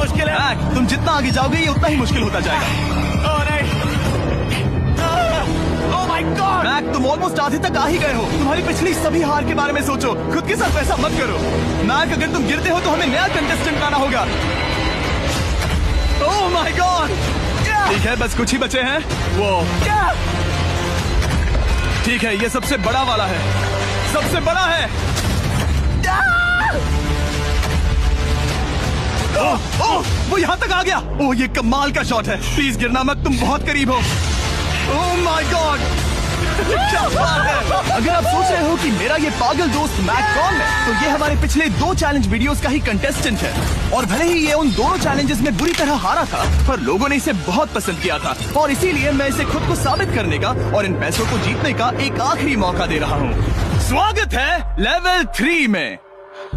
मुश्किल है। मैक, तुम जितना आगे जाओगे ये उतना ही मुश्किल होता जाएगा। ओह नहीं, ओह माय गॉड। मैक, तुम ऑलमोस्ट आधे तक आ ही गए हो। तुम्हारी पिछली सभी हार के बारे में सोचो, खुद के साथ वैसा मत करो। मैक, अगर तुम गिरते हो तो हमें नया कंटेस्टेंट लाना होगा। Oh my God. ठीक है, बस कुछ ही बचे हैं। वो ठीक है, ये सबसे बड़ा वाला है, सबसे बड़ा है। ओह, ओह, वो यहाँ तक आ गया। ओह, ये कमाल का शॉट है। प्लीज गिरना मत, तुम बहुत करीब हो। ओह माय गॉड, क्या बात है। अगर आप सोच रहे हो कि मेरा ये पागल दोस्त मैक कौन है, तो ये हमारे पिछले 2 चैलेंज वीडियोस का ही कंटेस्टेंट है। और भले ही ये उन दोनों चैलेंजेस में बुरी तरह हारा था, पर लोगों ने इसे बहुत पसंद किया था और इसीलिए मैं इसे खुद को साबित करने का और इन पैसों को जीतने का एक आखिरी मौका दे रहा हूँ। स्वागत है लेवल 3 में।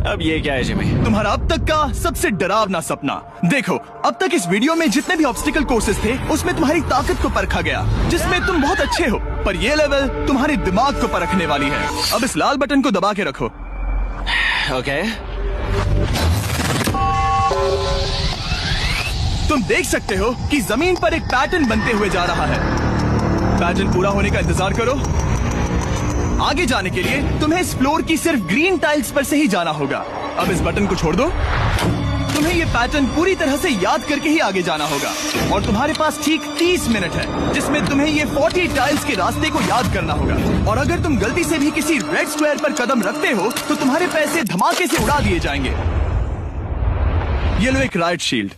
अब ये क्या है जिमी? तुम्हारा अब तक का सबसे डरावना सपना। देखो, अब तक इस वीडियो में जितने भी ऑब्स्टिकल कोर्सेज थे उसमें तुम्हारी ताकत को परखा गया, जिसमें तुम बहुत अच्छे हो। पर ये लेवल तुम्हारे दिमाग को परखने वाली है। अब इस लाल बटन को दबा के रखो। ओके। तुम देख सकते हो कि जमीन पर एक पैटर्न बनते हुए जा रहा है। पैटर्न पूरा होने का इंतजार करो। आगे जाने के लिए तुम्हें इस फ्लोर की सिर्फ ग्रीन टाइल्स पर से ही जाना होगा। अब इस बटन को छोड़ दो। तुम्हें ये पैटर्न पूरी तरह से याद करके ही आगे जाना होगा और तुम्हारे पास ठीक 30 मिनट है, जिसमें तुम्हें ये 40 टाइल्स के रास्ते को याद करना होगा। और अगर तुम गलती से भी किसी रेड स्क्वायर पर कदम रखते हो तो तुम्हारे पैसे धमाके से उड़ा दिए जाएंगे। ये लो एक right shield.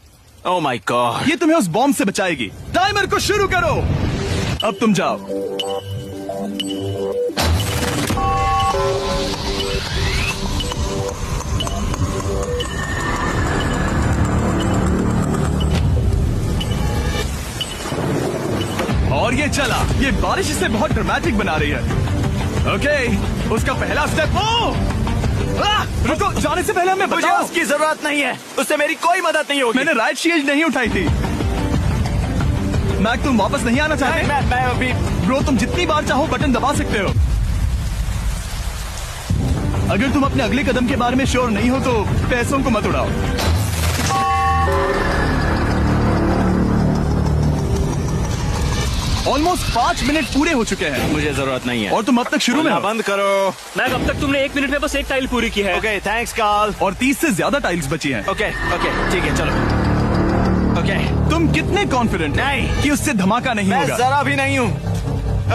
Oh my God. ये तुम्हें उस बॉम्ब से बचाएगी। टाइमर को शुरू करो। अब तुम जाओ। और ये चला। ये बारिश इसे बहुत ड्रामेटिक बना रही है। ओके, उसका पहला स्टेप। रुको, जाने से पहले हमें मुझे बताओ। उसकी जरूरत नहीं है, उससे मेरी कोई मदद नहीं होगी। मैंने राइट शील्ड नहीं उठाई थी। मैक, तुम वापस नहीं आना चाहते? मैं अभी। ब्रो, तुम जितनी बार चाहो बटन दबा सकते हो। अगर तुम अपने अगले कदम के बारे में श्योर नहीं हो तो पैसों को मत उड़ाओ। ऑलमोस्ट 5 मिनट पूरे हो चुके हैं मुझे जरूरत नहीं है। और तुम अब तक शुरू में हो। बंद करो। मैक, अब तक तुमने 1 मिनट में बस एक टाइल पूरी की है। Okay, thanks Carl. और 30 से ज्यादा टाइल्स बची हैं। ओके ओके, ठीक है, चलो। ओके। तुम कितने कॉन्फिडेंट नहीं। कि उससे धमाका नहीं मैं होगा? जरा भी नहीं हूँ।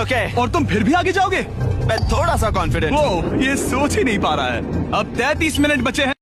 ओके। और तुम फिर भी आगे जाओगे? मैं थोड़ा सा कॉन्फिडेंट। वो ये सोच ही नहीं पा रहा है। अब 33 मिनट बचे हैं।